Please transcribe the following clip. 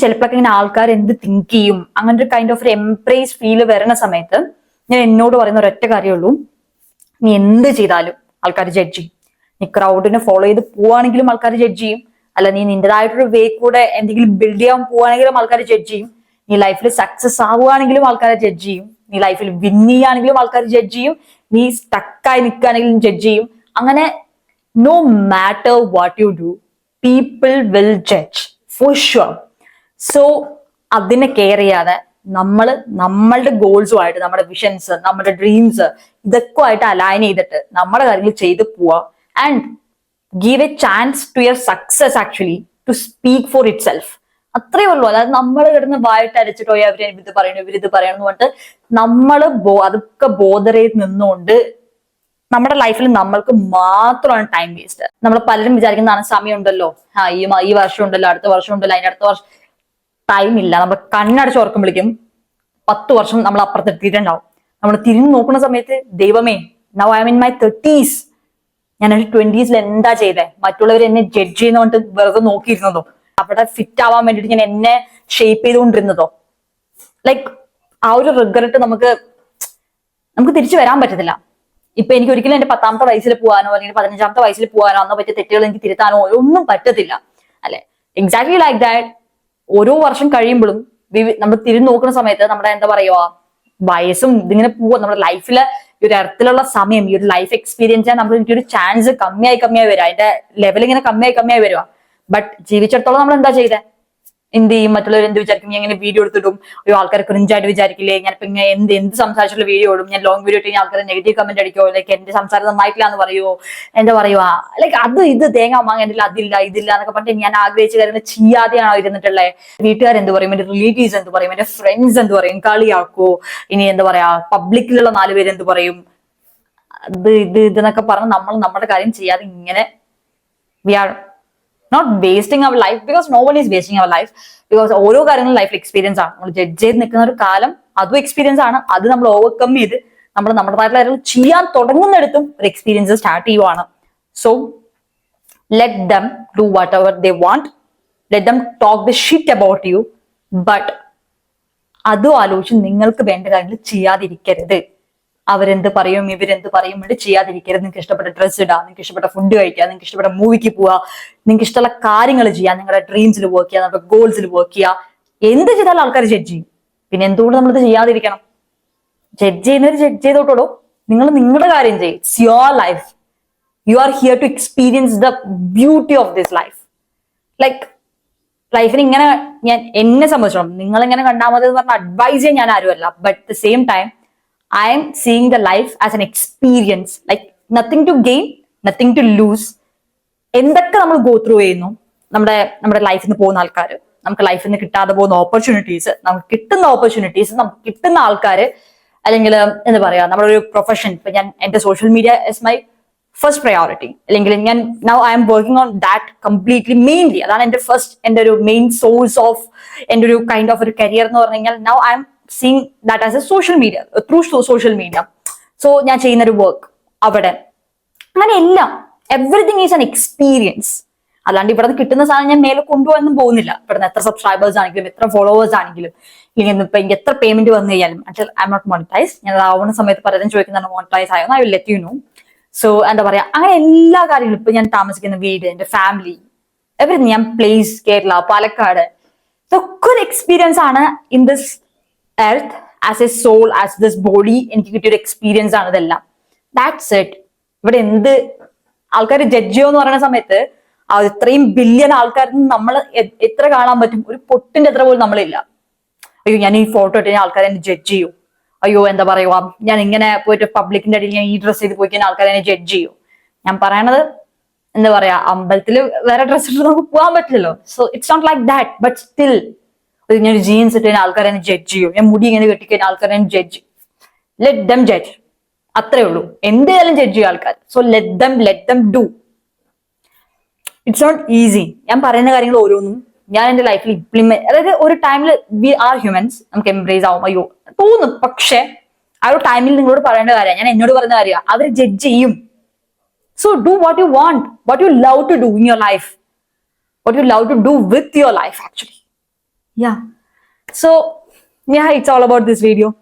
ചിലപ്പോഴൊക്കെ ഇങ്ങനെ ആൾക്കാർ എന്ത് തിങ്ക് ചെയ്യും അങ്ങനത്തെ ഒരു കൈൻഡ് ഓഫ് ഒരു എംപ്രൈസ് ഫീൽ വരുന്ന സമയത്ത് ഞാൻ എന്നോട് പറയുന്ന ഒരൊറ്റ കാര്യമുള്ളൂ, നീ എന്ത് ചെയ്താലും ആൾക്കാർ ജഡ്ജ് ചെയ്യും. നീ ക്രൗഡിനെ ഫോളോ ചെയ്ത് പോവാണെങ്കിലും ആൾക്കാർ ജഡ്ജ് ചെയ്യും. അല്ല നീ നിന്റേതായിട്ടൊരു വേ കൂടെ എന്തെങ്കിലും ബിൽഡ് ചെയ്യാൻ പോവാണെങ്കിലും ആൾക്കാർ ജഡ്ജ് ചെയ്യും. നീ ലൈഫിൽ സക്സസ് ആവുകയാണെങ്കിലും ആൾക്കാരെ ജഡ്ജ് ചെയ്യും. നീ ലൈഫിൽ വിൻ ചെയ്യുകയാണെങ്കിലും ആൾക്കാർ ജഡ്ജ് ചെയ്യും. നീ സ്റ്റക്കായി നിൽക്കുകയാണെങ്കിലും ജഡ്ജ് ചെയ്യും. അങ്ങനെ no matter what you do, people will judge for sure. So അതിനെ കെയർ ചെയ്യാതെ നമ്മളുടെ ഗോൾസുമായിട്ട്, നമ്മുടെ വിഷൻസ്, നമ്മുടെ ഡ്രീംസ് ഇതൊക്കെ ആയിട്ട് അലൈൻ ചെയ്തിട്ട് നമ്മുടെ കാര്യങ്ങൾ ചെയ്ത് പോവാ. And give a chance to your success actually to speak for itself. അത്രയേ ഉള്ളൂ. അതായത് നമ്മൾ കിടന്ന് വായിട്ട് അരച്ചിട്ടോ അവര് ഇത് പറയണു ഇവരിത് പറയണു എന്ന് പറഞ്ഞിട്ട് നമ്മള് അതൊക്കെ ബോധറേത് നിന്നുകൊണ്ട് നമ്മുടെ ലൈഫിൽ നമ്മൾക്ക് മാത്രമാണ് ടൈം വേസ്റ്റ്. നമ്മൾ പലരും വിചാരിക്കുന്നതാണ് സമയം ഉണ്ടല്ലോ, ഈ വർഷം ഉണ്ടല്ലോ, അടുത്ത വർഷം ഉണ്ടല്ലോ, അതിന്റെ അടുത്ത വർഷം. ടൈം ഇല്ല. നമ്മൾ കണ്ണടച്ച് ഓർക്കുമ്പോഴേക്കും 10 വർഷം നമ്മൾ അപ്പുറത്തെത്തിയിട്ടുണ്ടാവും. നമ്മൾ തിരിഞ്ഞു നോക്കുന്ന സമയത്ത് ദൈവമേ, now I M in my 30s. ഞാൻ എന്റെ 20s എന്താ ചെയ്തേ? മറ്റുള്ളവർ എന്നെ ജഡ്ജ് ചെയ്യുന്നോണ്ട് വെറുതെ നോക്കിയിരുന്നതോ? അവിടെ ഫിറ്റ് ആവാൻ വേണ്ടിട്ട് ഞാൻ എന്നെ ഷേപ്പ് ചെയ്തുകൊണ്ടിരുന്നതോ? ലൈക്ക് ആ ഒരു റിഗ്രറ്റ് നമുക്ക് തിരിച്ചു വരാൻ പറ്റത്തില്ല. ഇപ്പൊ എനിക്ക് ഒരിക്കലും എന്റെ 10ാമത്തെ വയസ്സിൽ പോകാനോ അല്ലെങ്കിൽ 15ാമത്തെ വയസ്സിൽ പോകാനോ അന്ന് പറ്റിയ തെറ്റുകൾ എനിക്ക് തിരുത്താനോ ഒന്നും പറ്റത്തില്ല, അല്ലെ? Exactly like that. ഓരോ വർഷം കഴിയുമ്പോഴും നമ്മൾ തിരിഞ്ഞു നോക്കുന്ന സമയത്ത് നമ്മുടെ എന്താ പറയുക, വയസ്സും ഇതിങ്ങനെ പോവാ. നമ്മുടെ ലൈഫിലെ ഈ ഒരു തരത്തിലുള്ള സമയം, ഈ ഒരു ലൈഫ് എക്സ്പീരിയൻസ് ചെയ്യാൻ നമുക്ക് എനിക്കൊരു ചാൻസ് കമ്മിയായി വരിക. അതിന്റെ ലെവൽ ഇങ്ങനെ കമ്മിയായി വരിക. ബട്ട് ജീവിച്ചിടത്തോളം നമ്മൾ എന്താ ചെയ്തേ? എന്ത് ചെയ്യും? മറ്റുള്ളവർ എന്ത് വിചാരിക്കും? ഞാൻ ഇങ്ങനെ വീഡിയോ എടുത്തിടും, ഒരു ആൾക്കാരെ ക്രിഞ്ചായിട്ട് വിചാരിക്കില്ലേ? ഞാനിപ്പോ ഇങ്ങനെ എന്ത് സംസാരിച്ചുള്ള വീഡിയോ ഇടും, ഞാൻ ലോങ് വീഡിയോ ഇട്ട് കഴിഞ്ഞാൽ ആൾക്കാർ നെഗറ്റീവ് കമന്റ് അടിക്കോ, ലൈക്ക് എന്റെ സംസാരം നന്നായിട്ടില്ല എന്ന് പറയുമോ, എന്താ പറയുക, ലൈക്ക് അത് ഇത് തേങ്ങ വാങ്ങാനില്ല, അതില്ല ഇതില്ല എന്നൊക്കെ പറഞ്ഞിട്ട് ഞാൻ ആഗ്രഹിച്ച കാര്യങ്ങൾ ചെയ്യാതെയാണോ ഇരുന്നിട്ടുള്ളത്? വീട്ടുകാരെന്ത് പറയും, എന്റെ റിലേറ്റീവ്സ് എന്ത് പറയും, എന്റെ ഫ്രണ്ട്സ് എന്ത് പറയും, കളിയാക്കോ, ഇനി എന്താ പറയാ, പബ്ലിക്കിലുള്ള 4 പേര് എന്ത് പറയും, ഇതെന്നൊക്കെ പറഞ്ഞ് നമ്മൾ നമ്മുടെ കാര്യം ചെയ്യാതെ ഇങ്ങനെ we are not wasting our life, because no one is wasting our life, because ഓരോ കാര്യങ്ങളും ലൈഫ് എക്സ്പീരിയൻസ് ആണ്. നമ്മൾ ജഡ്ജ് ചെയ്ത് നിൽക്കുന്ന ഒരു കാലം അതും എക്സ്പീരിയൻസ് ആണ്. അത് നമ്മൾ ഓവർകം ചെയ്ത് നമ്മൾ നമ്മുടേതായിട്ടുള്ള കാര്യങ്ങൾ ചെയ്യാൻ തുടങ്ങുന്നിടത്തും ഒരു എക്സ്പീരിയൻസ് സ്റ്റാർട്ട് ചെയ്യുവാണ്. So let them do what ever they want, let them talk the shit about you, but അതും ആലോചിച്ച് നിങ്ങൾക്ക് വേണ്ട കാര്യങ്ങൾ ചെയ്യാതിരിക്കരുത്. അവരെന്ത് പറയും ഇവരെന്ത് പറയും വേണ്ടി ചെയ്യാതിരിക്കരുത്. നിങ്ങൾക്ക് ഇഷ്ടപ്പെട്ട ഡ്രസ്സ് ഇടുക, നിങ്ങൾക്ക് ഇഷ്ടപ്പെട്ട ഫുഡ് കഴിക്കുക, നിങ്ങൾക്ക് ഇഷ്ടപ്പെട്ട മൂവിക്ക് പോവുക, നിങ്ങൾക്ക് ഇഷ്ടമുള്ള കാര്യങ്ങൾ ചെയ്യുക, നിങ്ങളുടെ ഡ്രീംസിൽ വർക്ക് ചെയ്യുക, നിങ്ങളുടെ ഗോൾസിൽ വർക്ക് ചെയ്യുക. എന്ത് ചെയ്താലും ആൾക്കാർ ജഡ്ജ് ചെയ്യും. പിന്നെ എന്തുകൊണ്ട് നമ്മളിത് ചെയ്യാതിരിക്കണം? ജഡ്ജ് ചെയ്യുന്നവർ ജഡ്ജ് ചെയ്തോട്ടോ, നിങ്ങൾ നിങ്ങളുടെ കാര്യം ചെയ്യും. It's your life. You are here to experience the beauty of this life. Like ലൈഫിന് ഇങ്ങനെ എന്നെ സംബന്ധിച്ചോളം നിങ്ങൾ ഇങ്ങനെ കണ്ടാൽ മതി എന്ന് പറഞ്ഞ അഡ്വൈസ് ചെയ്യാൻ ഞാൻ ആരുമല്ല. But at the same time I am seeing the life as an experience, like nothing to gain, nothing to lose. എന്തൊക്കെ നമ്മൾ ഗോ ത്രൂ ചെയ്യുന്നു, നമ്മുടെ ലൈഫിൽ നിന്ന് പോകുന്ന ആൾക്കാർ, നമുക്ക് ലൈഫിൽ നിന്ന് കിട്ടാതെ പോകുന്ന ഓപ്പർച്യൂണിറ്റീസ്, നമുക്ക് കിട്ടുന്ന ഓപ്പർച്യൂണിറ്റീസ്, നമുക്ക് കിട്ടുന്ന ആൾക്കാർ, അല്ലെങ്കിൽ എന്താ പറയാ, നമ്മുടെ ഒരു പ്രൊഫഷൻ. ഇപ്പൊ ഞാൻ എന്റെ social media is my first priority, അല്ലെങ്കിൽ ഞാൻ now I am working on that completely mainly. അതാണ് എന്റെ ഒരു മെയിൻ സോഴ്സ് ഓഫ് എന്റെ ഒരു കൈൻഡ് ഓഫ് ഒരു കരിയർ എന്ന് പറഞ്ഞു കഴിഞ്ഞാൽ now I M seeing that as a social media, through social media. So ഞാൻ ചെയ്യുന്ന ഒരു വർക്ക് അവിടെ അങ്ങനെ എല്ലാം എവറിഥിങ് ഈസ് ആൻ എക്സ്പീരിയൻസ്. അല്ലാണ്ട് ഇവിടെ കിട്ടുന്ന സാധനം ഞാൻ മേലെ കൊണ്ടുപോകാനൊന്നും പോകുന്നില്ല. ഇവിടുന്ന് എത്ര സബ്സ്ക്രൈബേഴ്സ് ആണെങ്കിലും എത്ര ഫോളോവേഴ്സ് ആണെങ്കിലും ഇല്ലെങ്കിൽ ഇപ്പൊ എനിക്ക് എത്ര പേയ്മെന്റ് വന്നു കഴിഞ്ഞാലും until I'm not monetized, ഞാൻ ആവുന്ന സമയത്ത് പലരും ചോദിക്കുന്നതാണ് മോണിറ്റൈസ് ആയോ, I will let you know. So എന്താ പറയാ, അങ്ങനെ എല്ലാ കാര്യങ്ങളും, ഇപ്പൊ ഞാൻ താമസിക്കുന്ന വീട്, എന്റെ ഫാമിലി, എവറിഥിങ്, ഞാൻ പ്ലേസ് കേരള, പാലക്കാട്, ഇതൊക്കെ ഒരു എക്സ്പീരിയൻസ് ആണ്. In this earth, as a soul, as this body, എനിക്ക് കിട്ടിയൊരു എക്സ്പീരിയൻസ് ആണ് ഇതെല്ലാം. That's it. ഇവിടെ എന്ത് ആൾക്കാർ ജഡ്ജ് ചെയ്യുമെന്ന് പറയുന്ന സമയത്ത് ഇത്രയും ബില്യൺ ആൾക്കാരിൽ നമ്മൾ എത്ര കാണാൻ പറ്റും? ഒരു പൊട്ടിന്റെ എത്ര പോലും നമ്മളില്ല. അയ്യോ ഞാൻ ഈ ഫോട്ടോ ഇട്ട് ആൾക്കാർ എന്നെ ജഡ്ജ് ചെയ്യൂ, അയ്യോ എന്താ പറയുക, ഞാൻ ഇങ്ങനെ പോയിട്ട് പബ്ലിക്കിന്റെ അടിയിൽ ഞാൻ ഈ ഡ്രസ്സ് ചെയ്ത് പോയി കഴിഞ്ഞാൽ ആൾക്കാർ എന്നെ ജഡ്ജ് ചെയ്യൂ. ഞാൻ പറയണത് എന്താ പറയാ, അമ്പലത്തിൽ വേറെ ഡ്രസ്സ് ഇട്ട് നമുക്ക് പോകാൻ പറ്റില്ലല്ലോ. So it's not like that. But still ഞാൻ ജീൻസ് ഇട്ട് കഴിഞ്ഞാൽ ആൾക്കാരെ ജഡ്ജ് ചെയ്യും, ഞാൻ മുടി ഇങ്ങനെ കെട്ടിക്കഴിഞ്ഞാൽ ആൾക്കാരെ ജഡ്ജ്. ലെറ്റ് ദം ജഡ്ജ്, അത്രേ ഉള്ളൂ. എന്തായാലും ജഡ്ജ് ചെയ്യും ആൾക്കാർ. So let them do. It's not easy. ഞാൻ പറയുന്ന കാര്യങ്ങൾ ഓരോന്നും ഞാൻ എന്റെ ലൈഫിൽ ഇംപ്ലിമെന്റ്, അതായത് ഒരു ടൈമിൽ വി ആർ ഹ്യൂമൻസ്, നമുക്ക് എംബ്രേസ് ആവും, അയ്യോ തോന്നും. പക്ഷെ ആ ഒരു ടൈമിൽ നിങ്ങളോട് പറയേണ്ട കാര്യം, ഞാൻ എന്നോട് പറയുന്ന കാര്യം, അവർ ജഡ്ജ് ചെയ്യും. So do what you want, what you love to do in your life, what you love to do with your life actually. Yeah. So, yeah, it's all about this video.